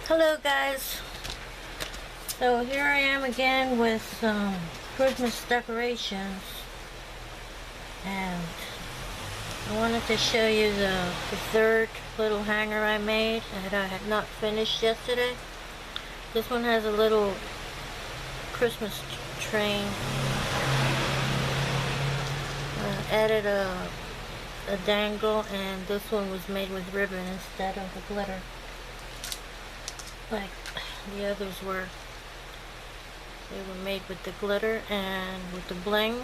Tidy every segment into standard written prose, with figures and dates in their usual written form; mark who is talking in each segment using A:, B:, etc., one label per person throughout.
A: Hello guys, so here I am again with some Christmas decorations, and I wanted to show you the third little hanger I made that I had not finished yesterday. This one has a little Christmas train. Added a dangle, and this one was made with ribbon instead of the glitter like the others were. They were made with the glitter and with the bling.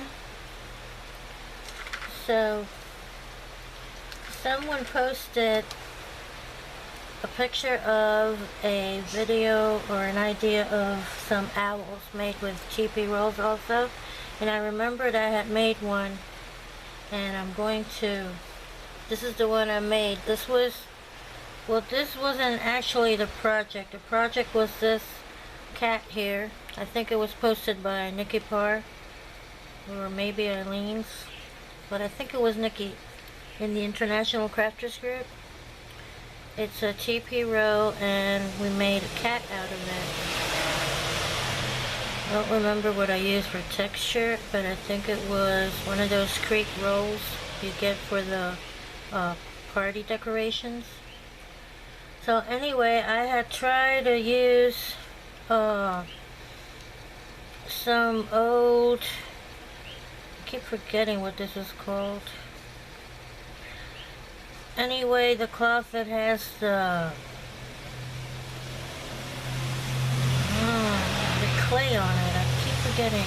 A: So someone posted a picture of a video or an idea of some owls made with TP rolls also, and I remembered I had made one, and I'm going to, this is the one I made. This wasn't actually the project. The project was this cat here. I think it was posted by Nikki Parr, or maybe Eileen's, but I think it was Nikki in the International Crafters group. It's a TP roll, and we made a cat out of it. I don't remember what I used for texture, but I think it was one of those creek rolls you get for the party decorations. So anyway, I had tried to use some old, I keep forgetting what this is called. Anyway, the cloth that has the clay on it, I keep forgetting.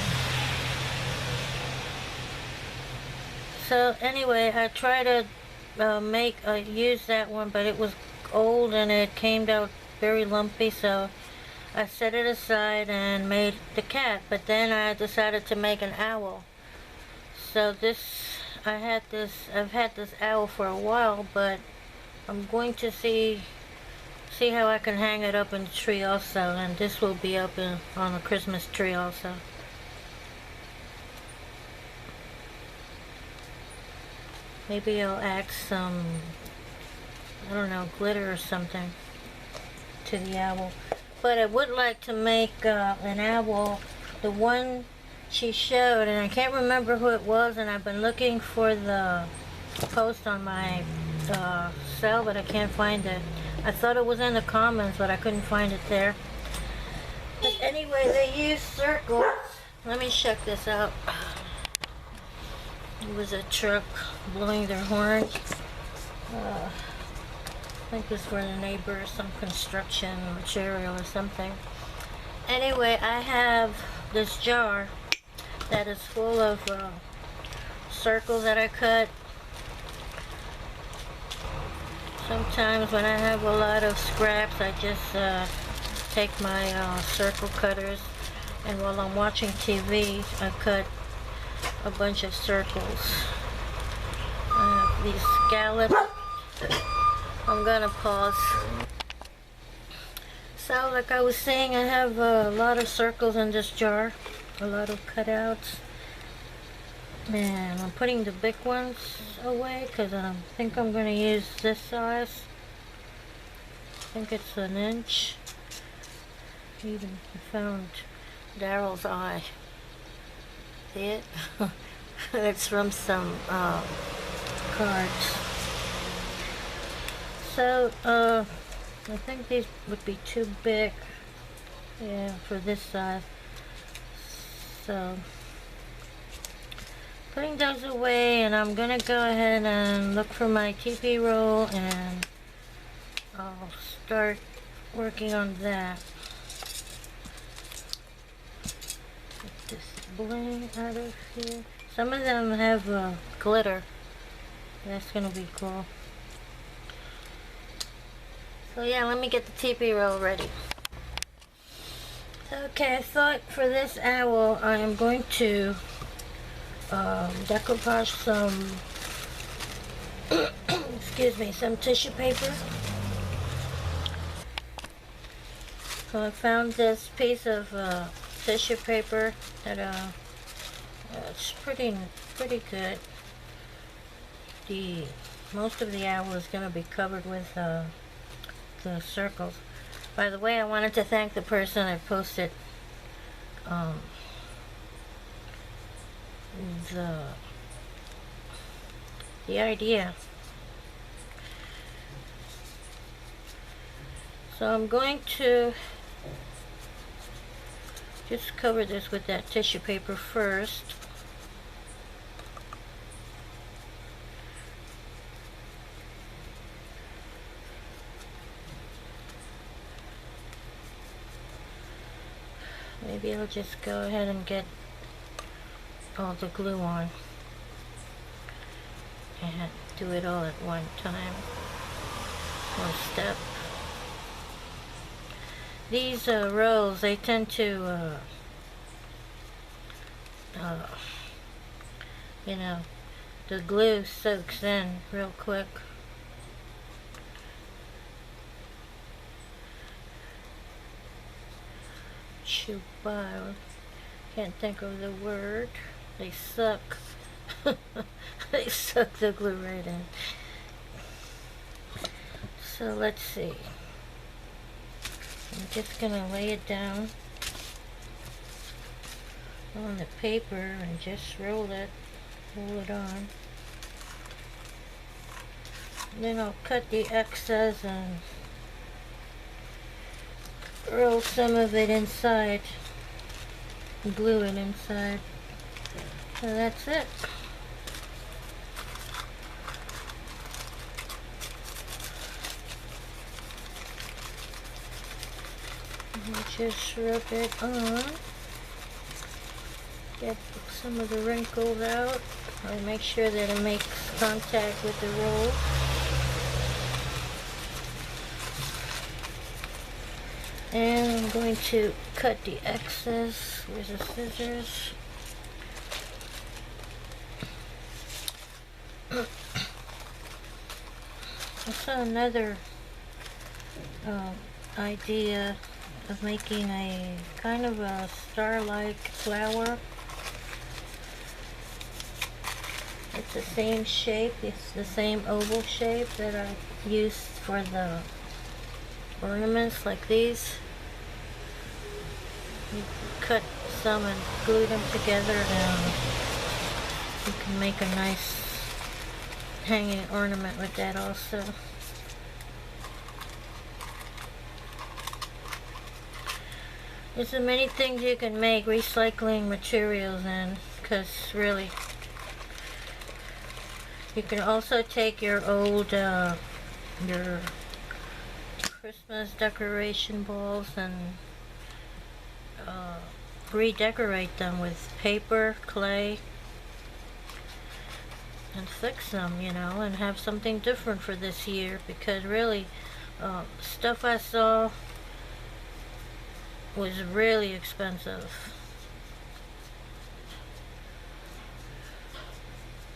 A: So anyway, I tried to use that one, but it was old and it came out very lumpy, so I set it aside and made the cat. But then I decided to make an owl. So I've had this owl for a while, but I'm going to see how I can hang it up in the tree also, and this will be up on the Christmas tree also. Maybe I'll add some, I don't know, glitter or something to the owl. But I would like to make an owl, the one she showed, and I can't remember who it was, and I've been looking for the post on my cell, but I can't find it. I thought it was in the comments, but I couldn't find it there. But anyway, they use circles. Let me check this out. It was a truck blowing their horn. I think it was for the neighbors, some construction material or something. Anyway, I have this jar that is full of circles that I cut. Sometimes when I have a lot of scraps, I just take my circle cutters, and while I'm watching TV, I cut a bunch of circles. I have these scallops. I'm gonna pause. So like I was saying, I have a lot of circles in this jar, a lot of cutouts, and I'm putting the big ones away because I think I'm going to use this size. I think it's an inch. Even found Daryl's eye. See it? It's from some cards. So I think these would be too big, yeah, for this size. So putting those away, and I'm gonna go ahead and look for my TP roll, and I'll start working on that. Get this bling out of here. Some of them have glitter. That's gonna be cool. So yeah, let me get the TP roll ready. Okay, I thought for this owl I am going to decoupage some excuse me, some tissue paper. So I found this piece of tissue paper that it's pretty good. Most of the owl is going to be covered with the circles. By the way, I wanted to thank the person that posted um, the idea. So I'm going to just cover this with that tissue paper first. Maybe I'll just go ahead and get all the glue on and do it all at one time, one step. These rolls, they tend to, you know, the glue soaks in real quick. Chewbile. Can't think of the word. They suck. They suck the glue right in. So let's see. I'm just gonna lay it down on the paper and just roll it on. Then I'll cut the excess and roll some of it inside, glue it inside. So that's it. And just rub it on. Get some of the wrinkles out. I'll make sure that it makes contact with the roll. And I'm going to cut the excess with the scissors. I saw another idea of making a kind of a star-like flower. It's the same shape, it's the same oval shape that I used for the ornaments like these. You cut some and glue them together and you can make a nice hanging ornament with that also. There's so many things you can make recycling materials in, because really you can also take your old your Christmas decoration balls and redecorate them with paper, clay, and fix them, you know, and have something different for this year, because really stuff I saw was really expensive.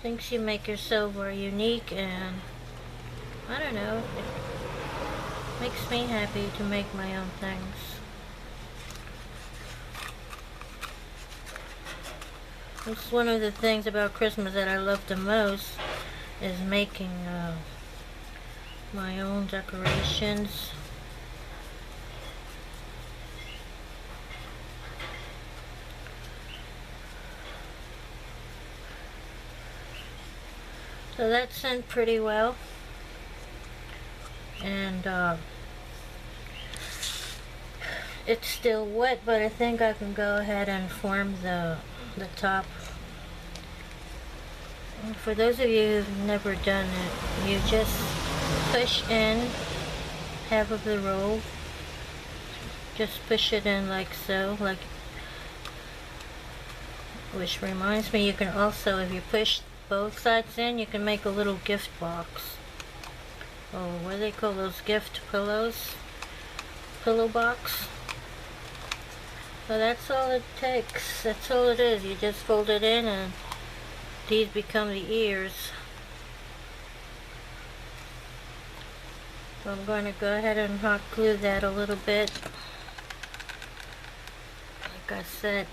A: Things you make yourself are unique, and I don't know, it makes me happy to make my own things. It's one of the things about Christmas that I love the most, is making my own decorations. So that's in pretty well, and it's still wet, but I think I can go ahead and form the top. And for those of you who've never done it, you just push in half of the roll, just push it in like so, which reminds me, you can also, if you push both sides in, you can make a little gift box. Oh, what do they call those, gift pillows? Pillow box. So that's all it takes. That's all it is. You just fold it in and these become the ears. So I'm going to go ahead and hot glue that a little bit. Like I said,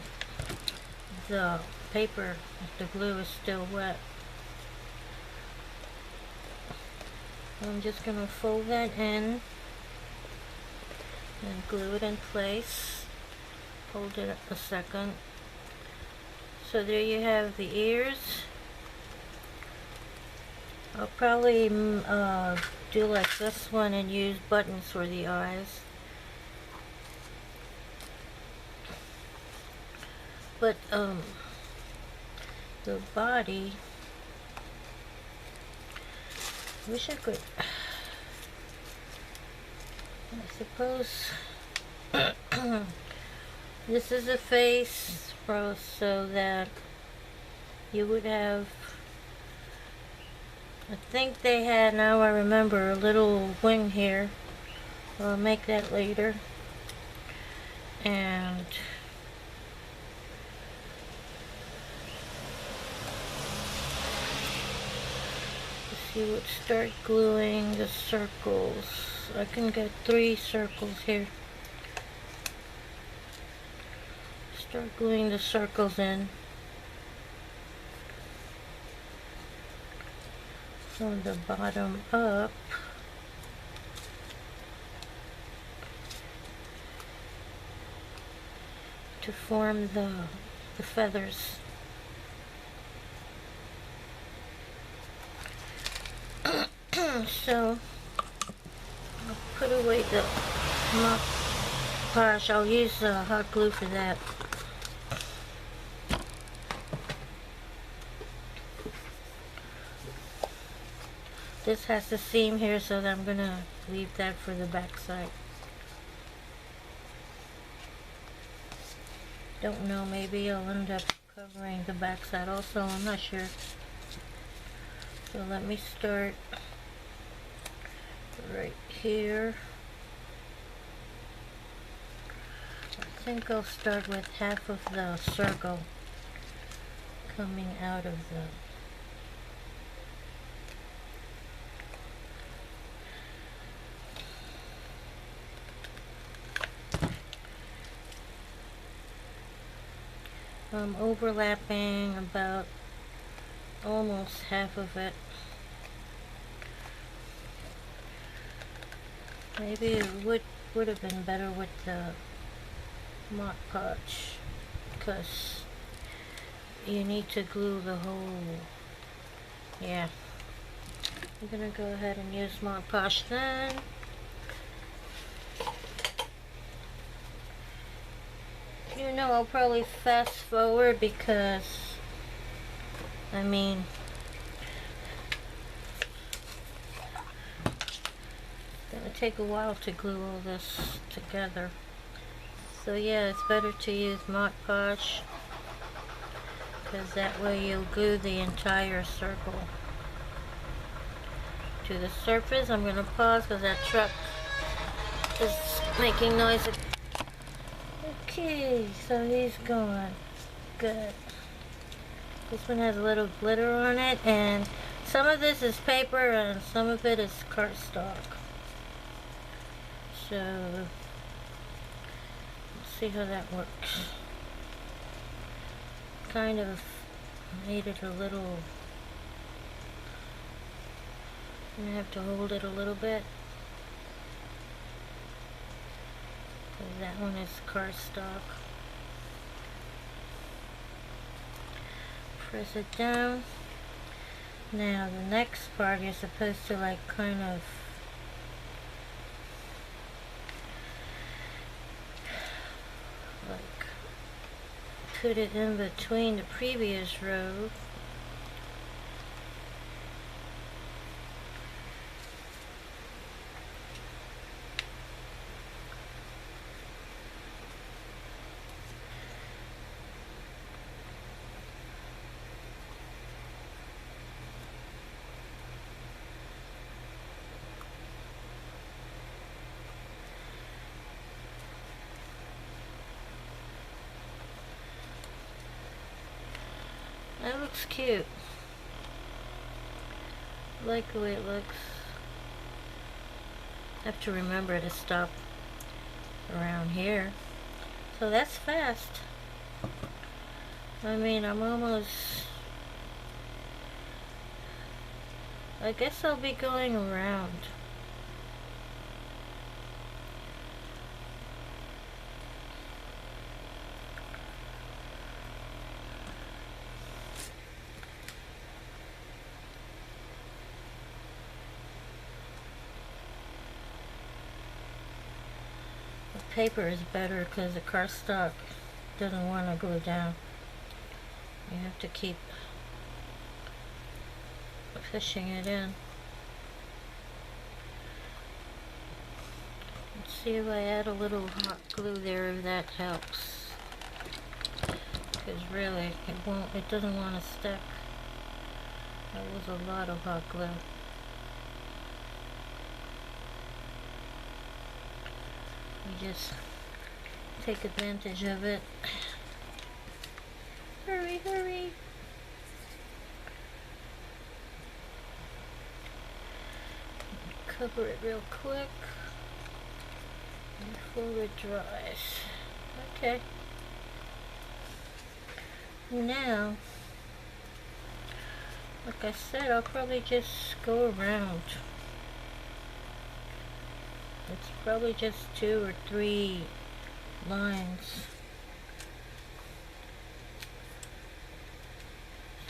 A: the paper, the glue is still wet. I'm just going to fold that in and glue it in place. Hold it a second. So there you have the ears. I'll probably do like this one and use buttons for the eyes. But the body, wish I could, I suppose this is a face so that you would have, I think they had, now I remember, a little wing here. I'll make that later. And you would start gluing the circles. I can get 3 circles here. Start gluing the circles in from the bottom up. To form the feathers. So I'll put away the Mod Podge. I'll use hot glue for that. This has the seam here, so that I'm gonna leave that for the back side. Don't know, maybe I'll end up covering the back side also, I'm not sure. So let me start right here. I think I'll start with half of the circle coming out of the overlapping about almost half of it. Maybe it would have been better with the Mod Podge, because you need to glue the whole. Yeah, I'm gonna go ahead and use Mod Podge then. You know, I'll probably fast forward because, I mean, it's gonna take a while to glue all this together. So yeah, it's better to use Mod Podge, because that way you'll glue the entire circle to the surface. I'm gonna pause because that truck is making noise. Okay, so he's gone. Good. This one has a little glitter on it, and some of this is paper and some of it is cardstock. So let's see how that works. Kind of made it a little, I'm gonna have to hold it a little bit. That one is cardstock. Press it down. Now the next part you're supposed to like kind of like put it in between the previous row. That looks cute. I like the way it looks. I have to remember to stop around here. So that's fast. I mean, I'm almost, I guess I'll be going around. paper is better because the cardstock doesn't want to glue down. You have to keep pushing it in. Let's see if I add a little hot glue there, if that helps. Because really, it doesn't want to stick. That was a lot of hot glue. You just take advantage of it. Hurry, hurry! Cover it real quick before it dries. Okay. Now, like I said, I'll probably just go around. It's probably just 2 or 3 lines.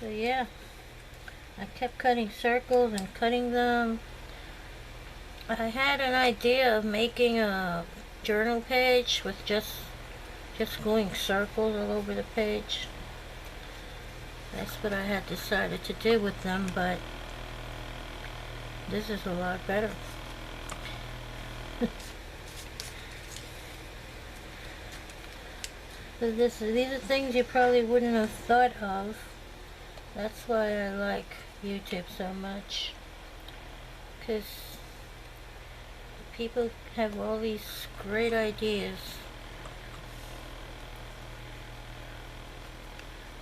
A: So yeah, I kept cutting circles and cutting them. I had an idea of making a journal page with just gluing circles all over the page. That's what I had decided to do with them, but this is a lot better. These are things you probably wouldn't have thought of. That's why I like YouTube so much, because people have all these great ideas,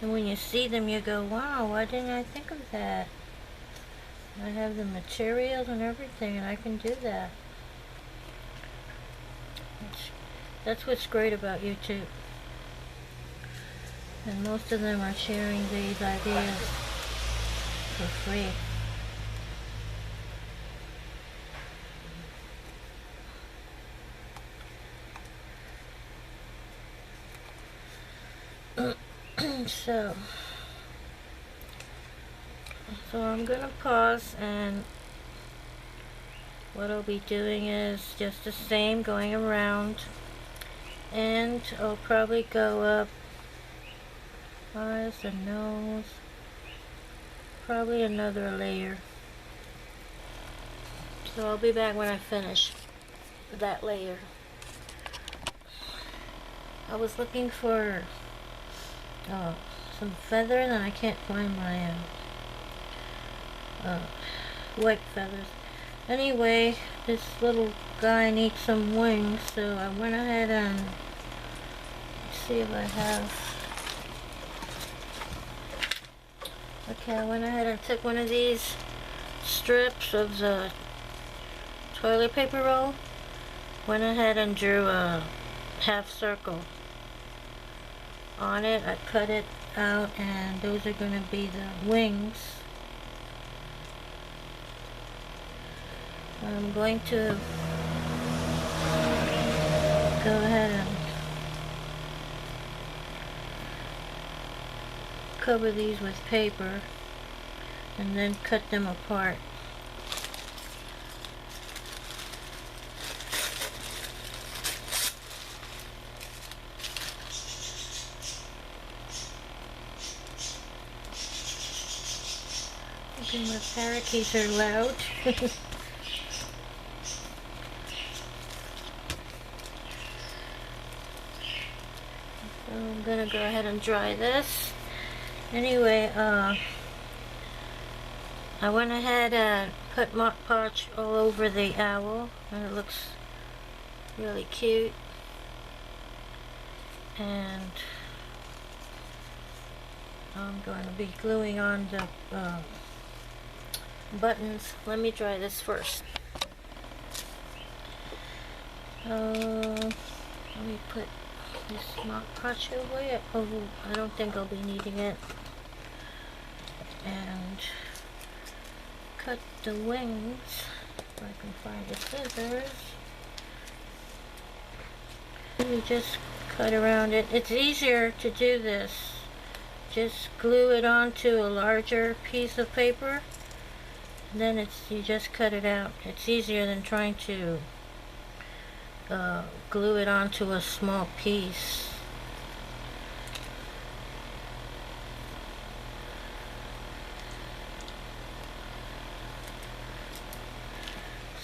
A: and when you see them you go, wow, why didn't I think of that? I have the materials and everything and I can do that. That's what's great about YouTube. And most of them are sharing these ideas for free. So I'm gonna pause, and what I'll be doing is just the same, going around, and I'll probably go up eyes and nose, probably another layer. So I'll be back when I finish that layer. I was looking for some feathers and I can't find my white feathers. Anyway, this little guy needs some wings, so I went ahead and let's see if I have. Okay, I went ahead and took one of these strips of the toilet paper roll, went ahead and drew a half circle on it. I cut it out, and those are going to be the wings. I'm going to go ahead and cover these with paper and then cut them apart. Okay, my parakeets are loud. So I'm gonna go ahead and dry this. Anyway, I went ahead and put Mod Podge all over the owl, and it looks really cute. And I'm going to be gluing on the buttons. Let me dry this first. Let me put this Mod Podge away. Oh, I don't think I'll be needing it. And cut the wings, if I can find the scissors. You just cut around it. It's easier to do this. Just glue it onto a larger piece of paper, and then you just cut it out. It's easier than trying to glue it onto a small piece.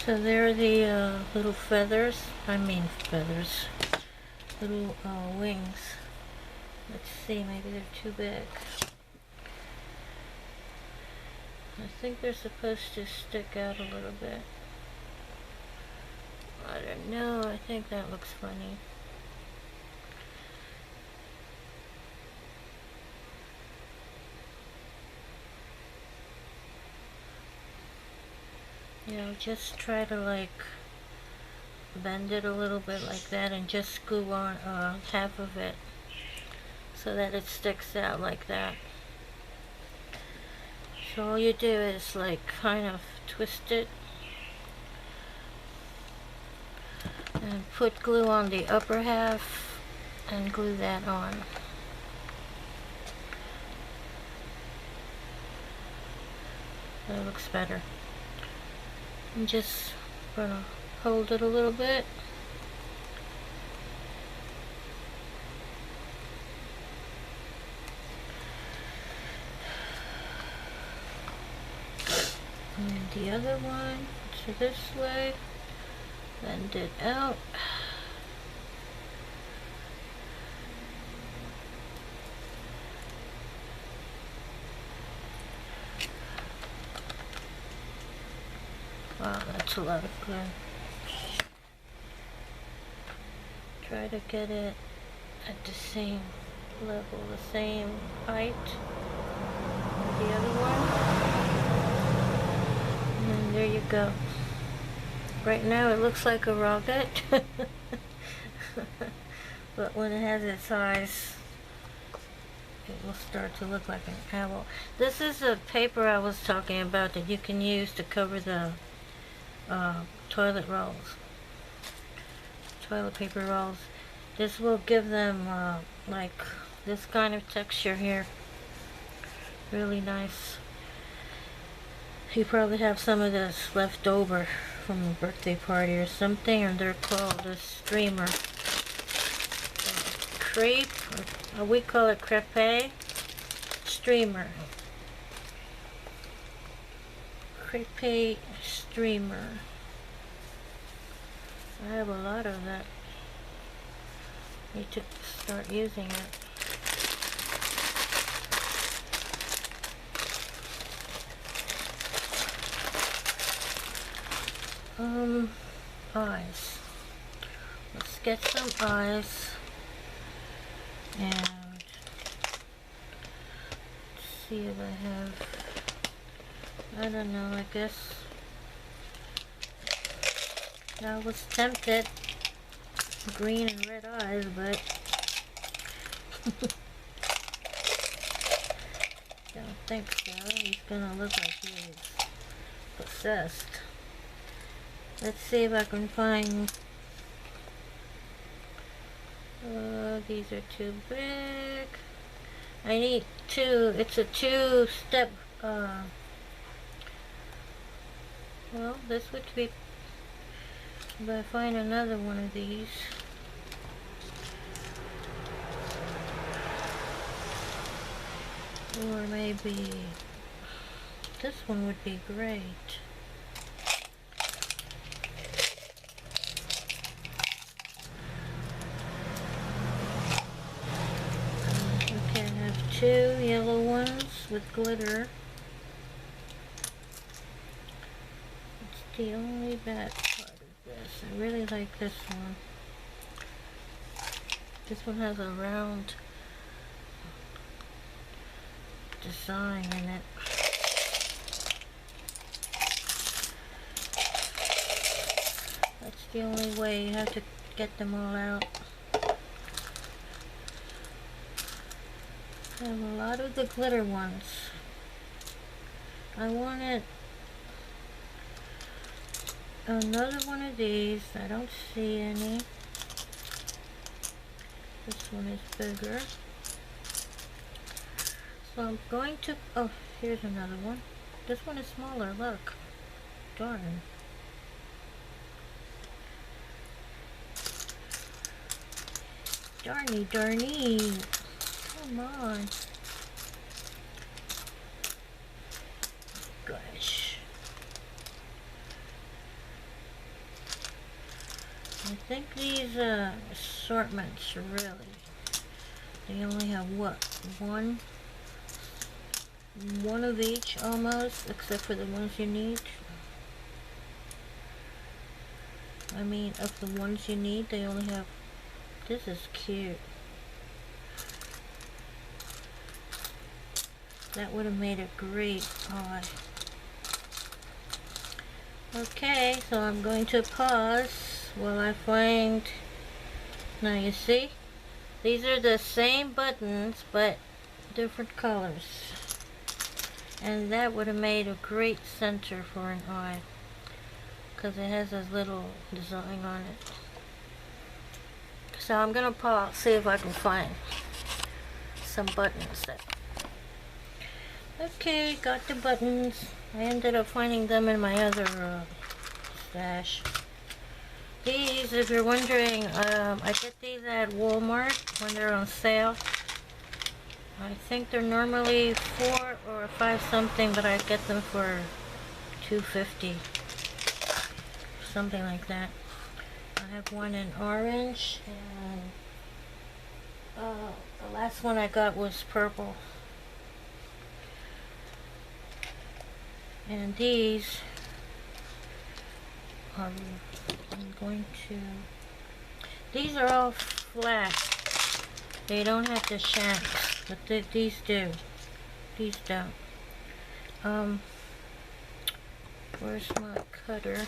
A: So there are the little feathers, little wings. Let's see, maybe they're too big. I think they're supposed to stick out a little bit. I don't know, I think that looks funny. You know, just try to like bend it a little bit like that and just glue on half of it so that it sticks out like that. So all you do is like kind of twist it and put glue on the upper half and glue that on. That looks better. I'm just gonna hold it a little bit. And the other one to this way, bend it out. Wow, that's a lot of glue. Try to get it at the same level, the same height as the other one. And then there you go. Right now it looks like a rocket, but when it has its eyes, it will start to look like an owl. This is a paper I was talking about that you can use to cover the toilet rolls, toilet paper rolls. This will give them like this kind of texture here. Really nice. You probably have some of this left over from a birthday party or something, and they're called a streamer. Crepe, or we call it crepe streamer. Crepe streamer. I have a lot of that. Need to start using it. Eyes. Let's get some eyes and see if I have, I don't know, I guess I was tempted green and red eyes, but don't think so. He's gonna look like he's possessed. Let's see if I can find, these are too big. I need two, it's a two-step, well, this would be, if I find another one of these. Or maybe this one would be great. Okay, I have two yellow ones with glitter. It's the only bad part of this. I really like this one. This one has a round design in it. That's the only way. You have to get them all out. I have a lot of the glitter ones. I wanted another one of these. I don't see any. This one is bigger. So I'm going to, oh, here's another one. This one is smaller, look. Darn. Darny. Come on. Gosh. I think these assortments really, they only have what? One of each almost, except for the ones you need. I mean, of the ones you need, they only have, this is cute. That would have made a great eye. Okay, so I'm going to pause while I find, now you see, these are the same buttons, but different colors. And that would have made a great center for an eye, because it has this little design on it. So I'm gonna pause, see if I can find some buttons that. Okay, got the buttons. I ended up finding them in my other stash. These, if you're wondering, I get these at Walmart when they're on sale. I think they're normally $4 or $5 something, but I get them for $2.50, something like that. I have one in orange, and the last one I got was purple. And these are, I'm going to, these are all flat. They don't have the shanks, but these do. These don't. Where's my cutter?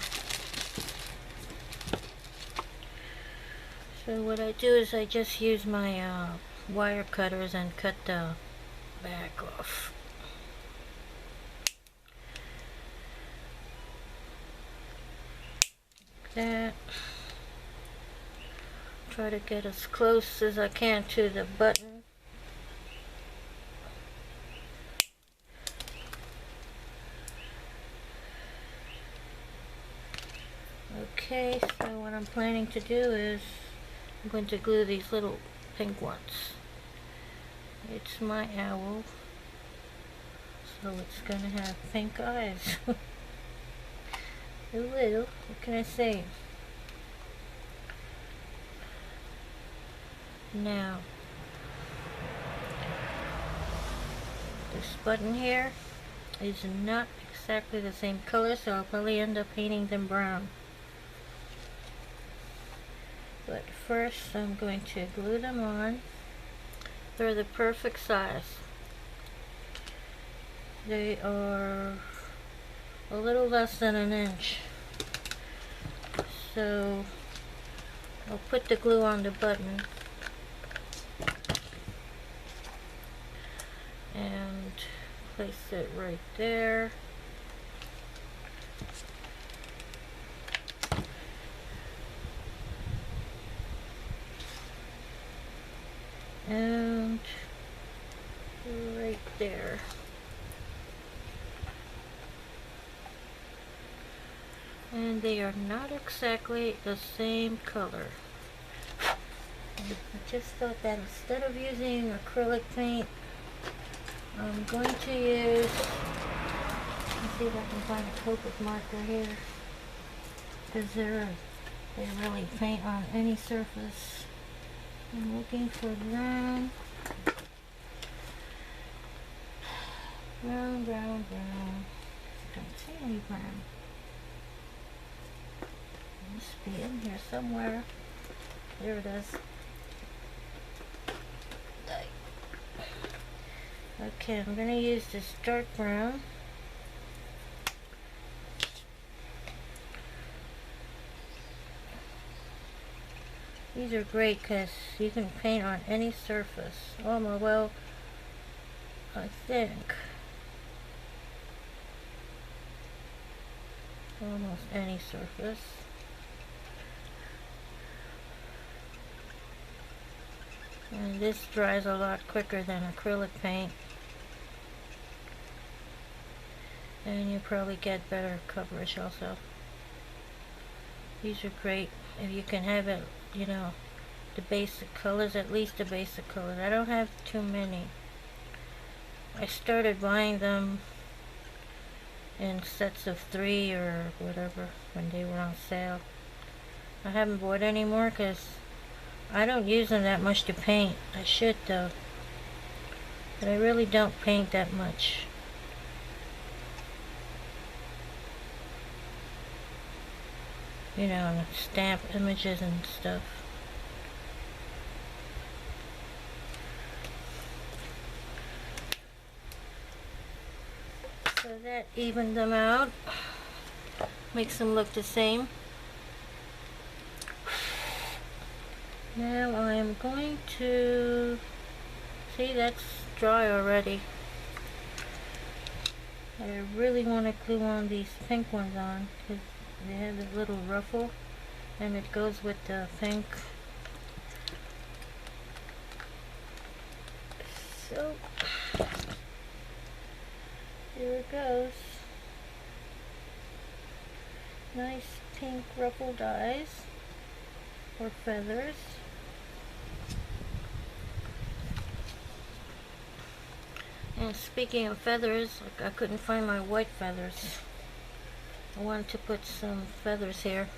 A: So what I do is I just use my wire cutters and cut the back off. That. Try to get as close as I can to the button. Okay, so what I'm planning to do is I'm going to glue these little pink ones. It's my owl, so it's gonna have pink eyes. A little, what can I say? Now, this button here is not exactly the same color, so I'll probably end up painting them brown. But first I'm going to glue them on. They're the perfect size. They are a little less than an inch. So I'll put the glue on the button and place it right there. And right there. And they are not exactly the same color. I just thought that instead of using acrylic paint, I'm going to use, let's see if I can find a Copic marker here, because they really paint on any surface. I'm looking for brown. Brown. Don't see any brown. It must be in here somewhere. There it is. Okay, I'm going to use this dark brown. These are great because you can paint on any surface. Well, I think almost any surface. And this dries a lot quicker than acrylic paint. And you probably get better coverage also. These are great if you can have it, you know, the basic colors, at least the basic colors. I don't have too many. I started buying them in sets of 3 or whatever when they were on sale. I haven't bought any more because I don't use them that much to paint. I should though, but I really don't paint that much. You know, stamp images and stuff. So that evened them out, makes them look the same. Now I am going to, see, that's dry already. I really want to glue on these pink ones on because they have a little ruffle and it goes with the pink. So here it goes. Nice pink ruffled eyes or feathers. And speaking of feathers, like I couldn't find my white feathers. I wanted to put some feathers here.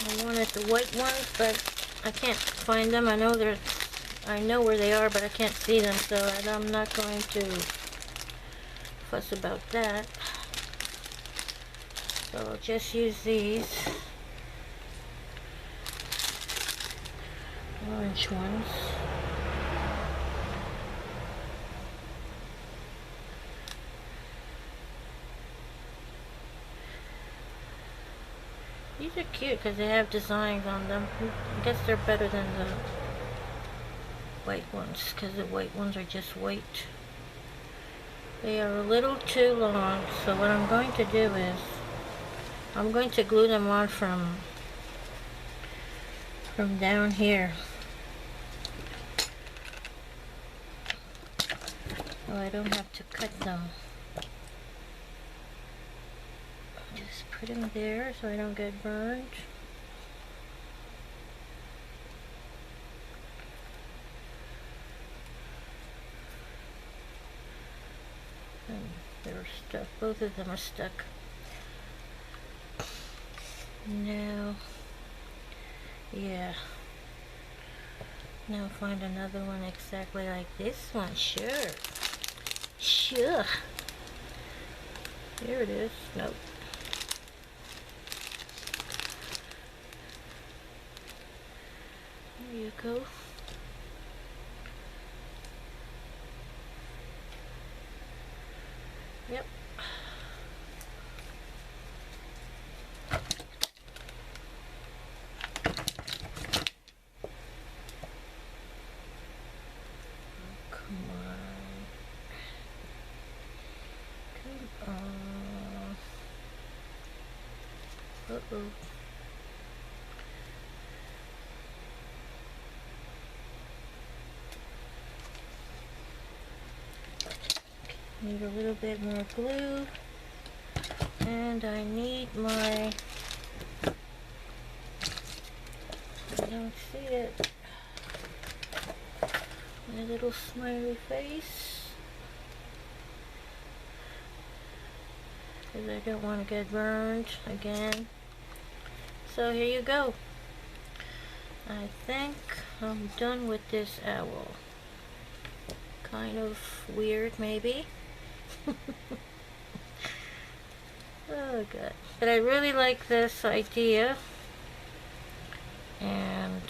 A: I wanted the white ones, but I can't find them. I know where they are, but I can't see them, so I'm not going to fuss about that. So I'll just use these orange ones. These are cute because they have designs on them. I guess they're better than the white ones because the white ones are just white. They are a little too long, so what I'm going to do is I'm going to glue them on from down here. So I don't have to cut them. Just put them there so I don't get burned. And they're stuck. Both of them are stuck. Now, yeah. Now find another one exactly like this one. Sure. Sure. Here it is. Nope. There you go. Yep. Uh-oh. Need a little bit more glue. And I need my... I don't see it. My little smiley face. Because I don't want to get burned again. So here you go. I think I'm done with this owl. Kind of weird, maybe. Oh god. But I really like this idea. And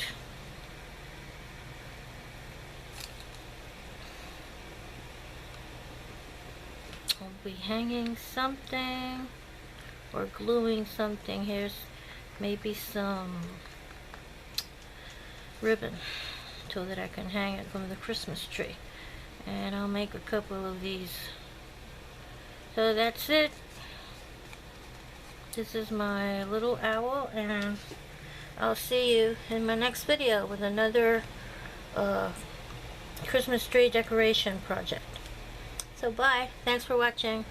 A: I'll be hanging something or gluing something. Here's maybe some ribbon so that I can hang it from the Christmas tree. And I'll make a couple of these. So that's it. This is my little owl, and I'll see you in my next video with another Christmas tree decoration project. So bye. Thanks for watching.